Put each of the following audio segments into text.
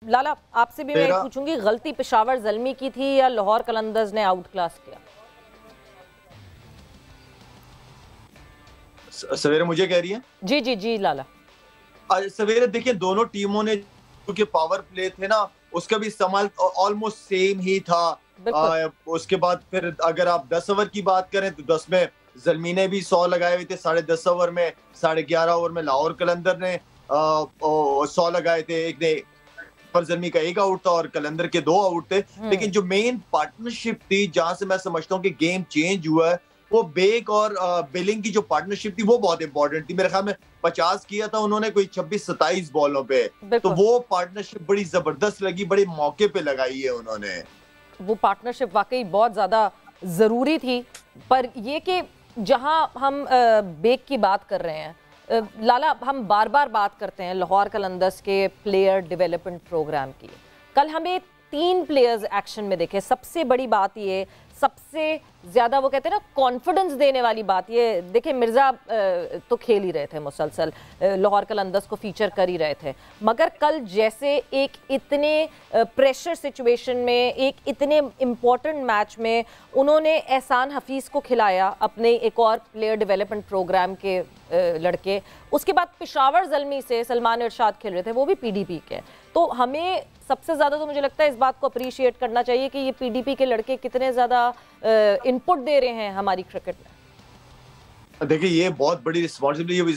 लाला आपसे भी मैं पूछूंगी, गलती पेशावर ज़ल्मी की थी या लाहौर कलंदर्स ने आउट क्लास किया? सवेरे मुझे कह रही है? जी जी जी लाला। सवेरे देखिए, दोनों टीमों ने क्योंकि पावर प्ले थे ना, उसका भी इस्तेमाल ऑलमोस्ट सेम ही था। उसके बाद फिर अगर आप 10 ओवर की बात करें तो 10 में ज़ल्मी ने भी 100 लगाए हुए थे, 10.5 ओवर में, 11.5 ओवर में लाहौर कलंदर ने 100 लगाए थे। एक ने पर ज़ल्मी का 1 आउट था और कलंदर के 2 आउट थे। लेकिन जो मेन पार्टनरशिप थी, जहां से मैं समझता हूँ कि गेम चेंज हुआ है, वो बेक और बिलिंग की जो पार्टनरशिप थी वो बहुत इंपॉर्टेंट थी। मेरे ख्याल में 50 किया था उन्होंने कोई 26-27 बॉलों पे, तो वो पार्टनरशिप बड़ी जबरदस्त लगी, बड़े मौके पे लगाई है उन्होंने। वो पार्टनरशिप वाकई बहुत ज्यादा जरूरी थी। पर ये कि जहां हम बेक की बात कर रहे हैं लाला, हम बार बार बात करते हैं लाहौर कलंदर्स के प्लेयर डेवलपमेंट प्रोग्राम की। कल हमें 3 प्लेयर्स एक्शन में देखे। सबसे बड़ी बात ये, सबसे ज़्यादा वो कहते हैं ना कॉन्फिडेंस देने वाली बात ये, देखिए मिर्ज़ा तो खेल ही रहे थे मुसलसल, लाहौर कलंदर्स को फीचर कर ही रहे थे, मगर कल जैसे एक इतने प्रेशर सिचुएशन में, एक इतने इम्पॉर्टेंट मैच में उन्होंने एहसान हफीज़ को खिलाया, अपने एक और प्लेयर डेवलपमेंट प्रोग्राम के लड़के। उसके बाद पेशावर ज़ल्मी से सलमान इरशाद खेल रहे थे, वो भी PDP के। तो हमें सबसे ज़्यादा तो मुझे लगता है इस बात को अप्रिशिएट करना चाहिए कि ये PDP के लड़के कितने ज़्यादा इनपुट दे रहे हैं हमारी क्रिकेट में। देखिए, ये बहुत बड़ी रिस्पॉन्सिबिलिटी,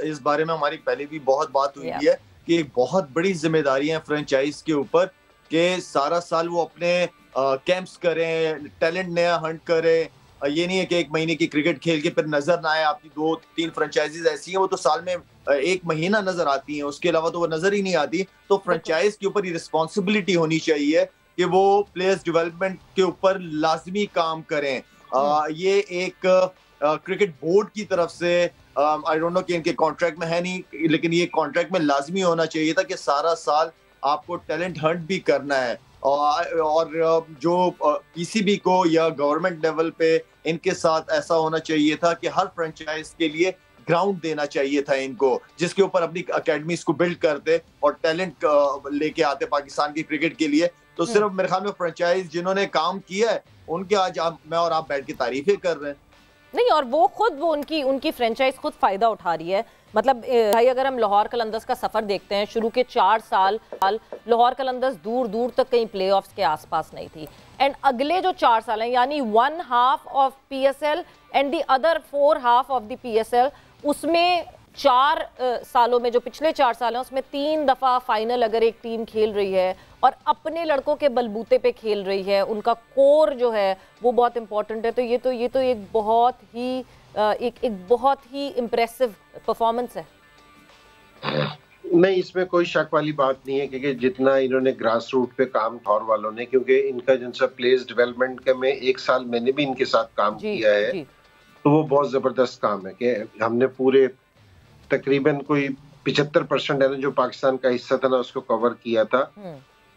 इस बारे में हमारी पहले भी बहुत बात हुई है कि एक बहुत बड़ी जिम्मेदारी है फ्रेंचाइज के ऊपर कि सारा साल वो अपने कैंप्स करें, टैलेंट नया हंट करें। ये नहीं है कि 1 महीने की क्रिकेट खेल के फिर नजर ना आए। आपकी 2-3 फ्रेंचाइजीज ऐसी हैं, वो तो साल में 1 महीना नजर आती हैं, उसके अलावा तो वो नजर ही नहीं आती। तो फ्रेंचाइज के ऊपर ये रिस्पॉन्सिबिलिटी होनी चाहिए कि वो प्लेयर्स डेवलपमेंट के ऊपर लाजमी काम करें। ये एक क्रिकेट बोर्ड की तरफ से, आई डोंट नो कि इनके कॉन्ट्रैक्ट में है नहीं, लेकिन ये कॉन्ट्रैक्ट में लाजमी होना चाहिए था कि सारा साल आपको टैलेंट हंट भी करना है। और जो PCB को या गवर्नमेंट लेवल पे इनके साथ ऐसा होना चाहिए था कि हर फ्रेंचाइज के लिए ग्राउंड देना चाहिए था इनको, जिसके ऊपर अपनी अकेडमीज को बिल्ड करते और टैलेंट लेके आते पाकिस्तान की क्रिकेट के लिए। तो सिर्फ मेरे ख्याल में फ्रेंचाइज जिन्होंने काम किया है उनके आज मैं और आप बैठ के तारीफें कर रहे हैं। नहीं, और वो खुद वो उनकी फ्रेंचाइज खुद फायदा उठा रही है। मतलब भाई, अगर हम लाहौर कलंदर्स का सफर देखते हैं, शुरू के 4 साल लाहौर कलंदर्स दूर दूर तक कहीं प्लेऑफ्स के आसपास नहीं थी। एंड अगले जो 4 साल हैं, यानी 1 half of PSL and the other 4 half of the PSL, उसमें 4 सालों में, जो पिछले 4 साल हैं, उसमें 3 दफा फाइनल अगर एक टीम खेल रही है और अपने लड़कों के बलबूते पे खेल रही है, उनका कोर जो है वो बहुत इंपॉर्टेंट है। तो ये तो एक बहुत ही बहुत ही इम्प्रेसिव परफॉर्मेंस है। नहीं, इसमें कोई शक वाली बात नहीं है, क्योंकि जितना इन्होंने ग्रास रूट पे काम लाहौर वालों ने, क्योंकि इनका जिनसा प्लेयर्स डेवलपमेंट का में 1 साल मैंने भी इनके साथ काम किया है, तो वो बहुत जबरदस्त काम है कि हमने पूरे तकरीबन कोई 75% है ना जो पाकिस्तान का हिस्सा था ना, उसको कवर किया था।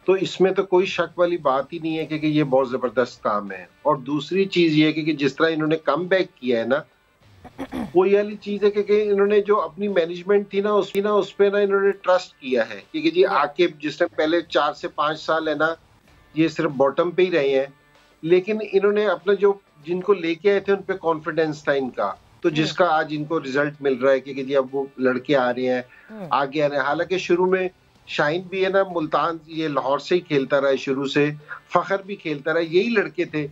तो इसमें तो कोई शक वाली बात ही नहीं है कि ये बहुत जबरदस्त काम है। और दूसरी चीज ये है कि जिस तरह इन्होंने कम बैक किया है ना, वो ये वाली चीज है कि इन्होंने जो अपनी मैनेजमेंट थी ना उस पे ना इन्होंने ट्रस्ट किया है कि जी आके जिसने पहले 4 से 5 साल है ना, ये सिर्फ बॉटम पे ही रहे हैं, लेकिन इन्होंने अपना जो जिनको लेके आए थे उन पे कॉन्फिडेंस था इनका, तो जिसका आज इनको रिजल्ट मिल रहा है कि जी अब वो लड़के आ रहे हैं, आगे आ रहे हैं। हालांकि शुरू में शाहीन भी है ना, मुल्तान ये लाहौर से ही खेलता रहा है शुरू से, फखर भी खेलता रहा, यही लड़के थे,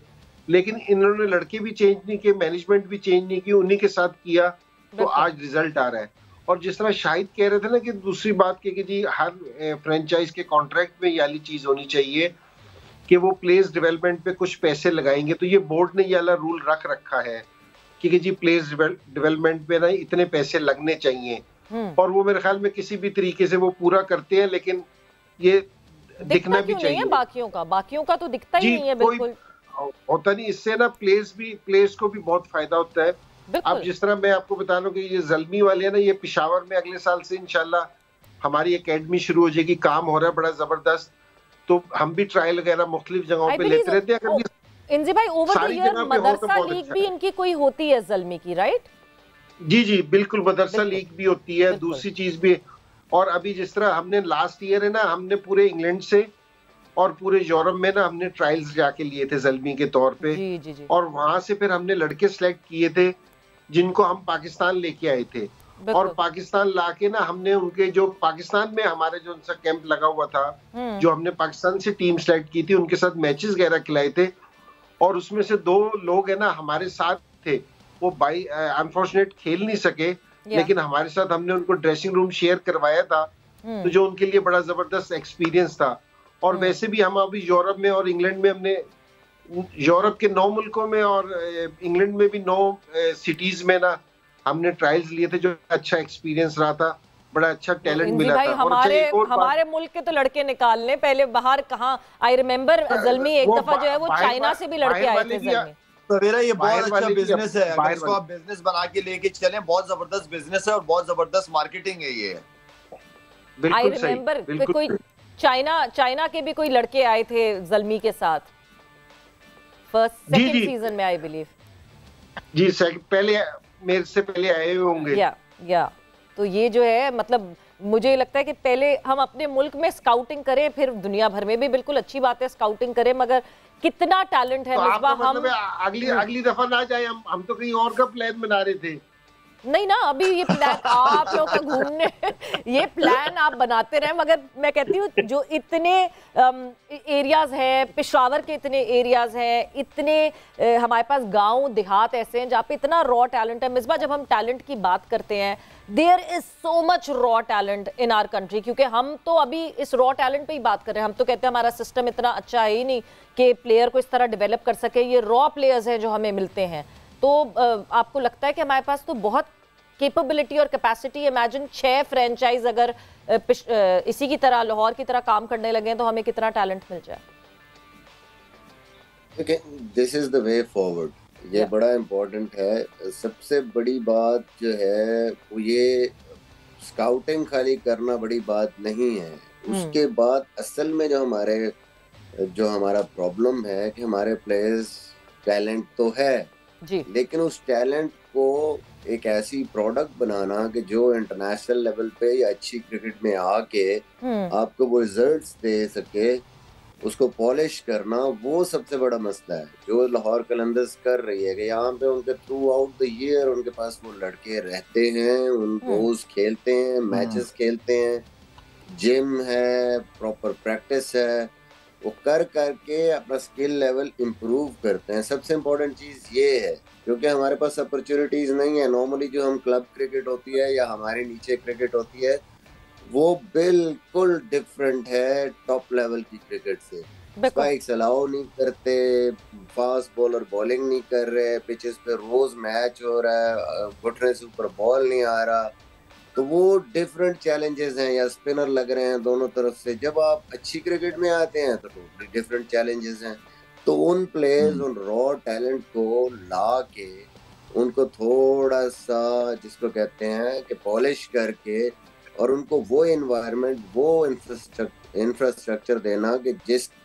लेकिन इन्होंने लड़के भी चेंज नहीं किए, मैनेजमेंट भी चेंज नहीं की, उन्हीं के साथ किया, तो आज रिजल्ट आ रहा है। और जिस तरह शाहिद कह रहे थे ना कि दूसरी बात कि जी हर फ्रेंचाइज के कॉन्ट्रैक्ट में ये वाली चीज होनी चाहिए कि वो प्लेयर्स डेवलपमेंट पे कुछ पैसे लगाएंगे, तो ये बोर्ड ने ये वाला रूल रख रखा है कि जी प्लेयर्स डेवलपमेंट पे ना इतने पैसे लगने चाहिए, और वो मेरे ख्याल में किसी भी तरीके से वो पूरा करते हैं, लेकिन ये दिखना भी चाहिए। बाकियों का तो दिखता ही नहीं है, बिल्कुल होता नहीं। इससे ना प्लेयर्स को भी बहुत फायदा होता है। अब जिस तरह मैं आपको बता रहा हूँ कि ये ज़ल्मी वाले हैं ना, ये पेशावर में अगले साल से इंशाल्लाह हमारी एकेडमी शुरू हो जाएगी, काम हो रहा है बड़ा जबरदस्त, तो हम भी ट्रायल वगैरह मुख्तलिफ जगहों पे लेते रहते हैं। इंजी भाई, over the year Madrasa league भी इनकी कोई होती है ज़ल्मी की, राइट? जी बिल्कुल, मदरसा लीग भी होती है। दूसरी चीज भी और अभी जिस तरह हमने लास्ट ईयर है ना, हमने पूरे इंग्लैंड से और पूरे यूरोप में ना हमने ट्रायल्स जाके लिए थे ज़ल्मी के तौर पे। जी। और वहां से फिर हमने लड़के सिलेक्ट किए थे जिनको हम पाकिस्तान लेके आए थे। और पाकिस्तान लाके ना हमने उनके जो पाकिस्तान में हमारे जो उनका कैंप लगा हुआ था, जो हमने पाकिस्तान से टीम सिलेक्ट की थी, उनके साथ मैचेस वगैरह खिलाए थे। और उसमें से 2 लोग है ना हमारे साथ थे, वो बाई अनफॉर्चुनेट खेल नहीं सके, लेकिन हमारे साथ हमने उनको ड्रेसिंग रूम शेयर करवाया था, तो जो उनके लिए बड़ा जबरदस्त एक्सपीरियंस था। और वैसे भी हम अभी यूरोप में और इंग्लैंड में हमने यूरोप के 9 मुल्कों में और इंग्लैंड में भी 9 सिटीज में ना हमने ट्रायल्स लिए थे, जो अच्छा एक्सपीरियंस रहा था, बड़ा अच्छा टैलेंट मिला था। हमारे मुल्क के तो लड़के निकालने पहले बाहर कहाँ, आई रिमेम्बर ज़ल्मी एक दफा जो है वो चाइना से भी लड़के आए थे ज़ल्मी। तो मेरा ये बहुत अच्छा बिजनेस है, अगर इसको आप बिजनेस बना के लेके चलें, बहुत जबरदस्त बिजनेस है और बहुत जबरदस्त मार्केटिंग है ये। आई रिमेम्बर कोई चाइना के भी कोई लड़के आए थे ज़ल्मी के साथ फर्स्ट सेकंड सीजन में, आई बिलीव। जी पहले मेरे से पहले आए होंगे। या तो ये जो है, मतलब मुझे लगता है कि पहले हम अपने मुल्क में स्काउटिंग करें, फिर दुनिया भर में भी बिल्कुल अच्छी बात है स्काउटिंग करें, मगर कितना टैलेंट है मिसबा। हम अगली दफा ना जाए, हम तो कहीं और का प्लान बना रहे थे। नहीं ना, अभी ये प्लान आप लोग का घूमने ये प्लान आप बनाते रहे, मगर मैं कहती हूँ जो इतने एरियाज हैं, पेशावर के इतने एरियाज हैं, इतने हमारे पास गांव देहात ऐसे हैं जहाँ पे इतना रॉ टैलेंट है। मिसबा, जब हम टैलेंट की बात करते हैं, there is so much raw talent in our country, क्योंकि हम तो अभी इस रॉ टैलेंट पे ही बात कर रहे हैं। हम तो कहते हैं हमारा सिस्टम इतना अच्छा है ही नहीं कि प्लेयर को इस तरह डेवलप कर सके। ये रॉ प्लेयर्स हैं जो हमें मिलते हैं। तो आपको लगता है कि हमारे पास तो बहुत कैपेबिलिटी और कैपेसिटी, इमेजिन 6 फ्रेंचाइज अगर इसी की तरह लाहौर की तरह काम करने लगे तो हमें कितना टैलेंट मिल जाए। This is the way forward, ये बड़ा इम्पोर्टेंट है। सबसे बड़ी बात जो है वो ये स्काउटिंग खाली करना बड़ी बात नहीं है। उसके बाद असल में जो हमारा प्रॉब्लम है कि हमारे प्लेयर्स टैलेंट तो है जी, लेकिन उस टैलेंट को एक ऐसी प्रोडक्ट बनाना कि जो इंटरनेशनल लेवल पे या अच्छी क्रिकेट में आके आपको वो रिजल्ट्स दे सके, उसको पॉलिश करना, वो सबसे बड़ा मसला है जो लाहौर कलंदर्स कर रही है। कि यहाँ पे उनके थ्रू आउट द ईयर उनके पास वो लड़के रहते हैं, उनको खेलते हैं, मैचेस खेलते हैं, जिम है, प्रॉपर प्रैक्टिस है, वो कर करके अपना स्किल लेवल इम्प्रूव करते हैं। सबसे इम्पोर्टेंट चीज़ ये है, क्योंकि हमारे पास अपॉर्चुनिटीज नहीं है। नॉर्मली जो हम क्लब क्रिकेट होती है या हमारे नीचे क्रिकेट होती है, वो बिल्कुल डिफरेंट है टॉप लेवल की क्रिकेट से। स्पाइक्स अलाउ नहीं करते, फास्ट बॉलर बॉलिंग नहीं कर रहे, पिचेस पे रोज मैच हो रहा है, घुटने से ऊपर बॉल नहीं आ रहा, तो वो डिफरेंट चैलेंजेस हैं। या स्पिनर लग रहे हैं दोनों तरफ से। जब आप अच्छी क्रिकेट में आते हैं तो डिफरेंट चैलेंजेस हैं। तो उन प्लेयर्स, उन रॉ टैलेंट को ला के उनको थोड़ा सा जिसको कहते हैं कि पॉलिश करके, और उनको वो एनवायरनमेंट, वो इंफ्रास्ट्रक्चर देना कि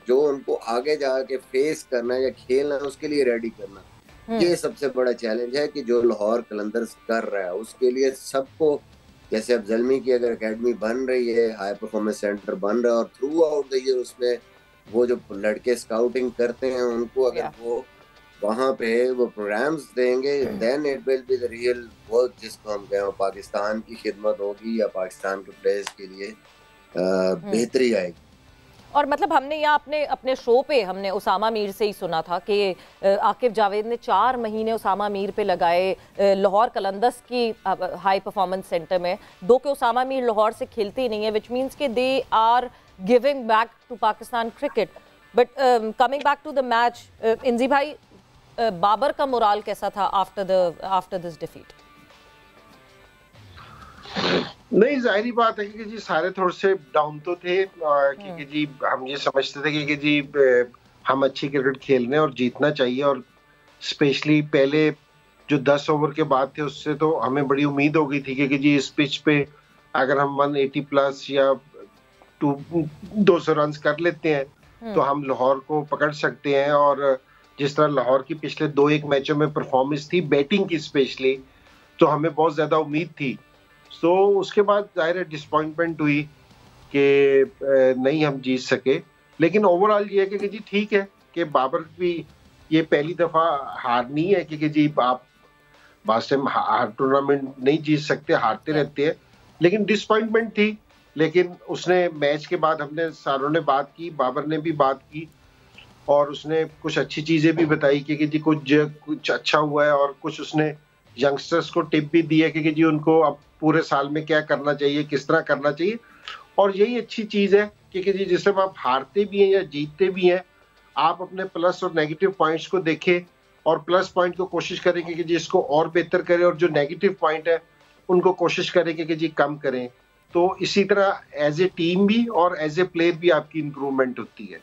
जो उनको आगे जाके फेस करना या खेलना, उसके लिए रेडी करना। ये सबसे बड़ा चैलेंज है कि जो लाहौर कलंदर्स कर रहा है। उसके लिए सबको, जैसे अब ज़ल्मी की अगर एकेडमी बन रही है, हाई परफॉर्मेंस सेंटर बन रहा है, और थ्रू आउट द ईयर उसमें वो जो लड़के स्काउटिंग करते हैं उनको अगर वो वहाँ पे वो प्रोग्राम्स देंगे, then it will be the real work, जिसको हम कहें पाकिस्तान की खिदमत होगी या पाकिस्तान के प्लेयर्स के लिए बेहतरी आएगी। और मतलब हमने यहाँ अपने शो पे हमने उसामा मीर से ही सुना था कि आकिब जावेद ने 4 महीने उसामा मीर पे लगाए लाहौर कलंदर्स की हाई परफॉर्मेंस सेंटर में। दो के उसामा मीर लाहौर से खेलते ही नहीं है, विच मीन्स कि they are giving back to Pakistan cricket. But coming back to the match, Inzi भाई, बाबर का मोराल कैसा था आफ्टर दिस डिफीट? नहीं, जाहिर बात है कि जी सारे थोड़े से डाउन तो थे, क्योंकि जी हम ये समझते थे कि जी हम अच्छी क्रिकेट खेल रहे हैं और जीतना चाहिए। और स्पेशली पहले जो 10 ओवर के बाद थे उससे तो हमें बड़ी उम्मीद हो गई थी कि जी इस पिच पे अगर हम 180 प्लस या 200 रन कर लेते हैं तो हम लाहौर को पकड़ सकते हैं। और जिस तरह लाहौर की पिछले 2-1 मैचों में परफॉर्मेंस थी बैटिंग की स्पेशली, तो हमें बहुत ज्यादा उम्मीद थी। तो उसके बाद जाहिर है डिसअपॉइंटमेंट हुई कि नहीं हम जीत सके, लेकिन ओवरऑल ये है कि जी ठीक है कि बाबर भी ये पहली दफा हार नहीं है कि जी आप हर टूर्नामेंट नहीं जीत सकते, हारते रहते हैं, लेकिन डिसअपॉइंटमेंट थी। लेकिन उसने मैच के बाद हमने सारों ने बात की, बाबर ने भी बात की और उसने कुछ अच्छी चीजें भी बताई कि जी कुछ अच्छा हुआ है और कुछ उसने यंगस्टर्स को टिप भी दी है कि जी उनको अब पूरे साल में क्या करना चाहिए, किस तरह करना चाहिए। और यही अच्छी चीज है कि जी जिस समय आप हारते भी हैं या जीतते भी हैं, आप अपने प्लस और नेगेटिव पॉइंट्स को देखें और प्लस पॉइंट को कोशिश करेंगे कि जी इसको और बेहतर करें और जो नेगेटिव पॉइंट है उनको कोशिश करेंगे कि जी कम करें। तो इसी तरह एज ए टीम भी और एज ए प्लेयर भी आपकी इंप्रूवमेंट होती है।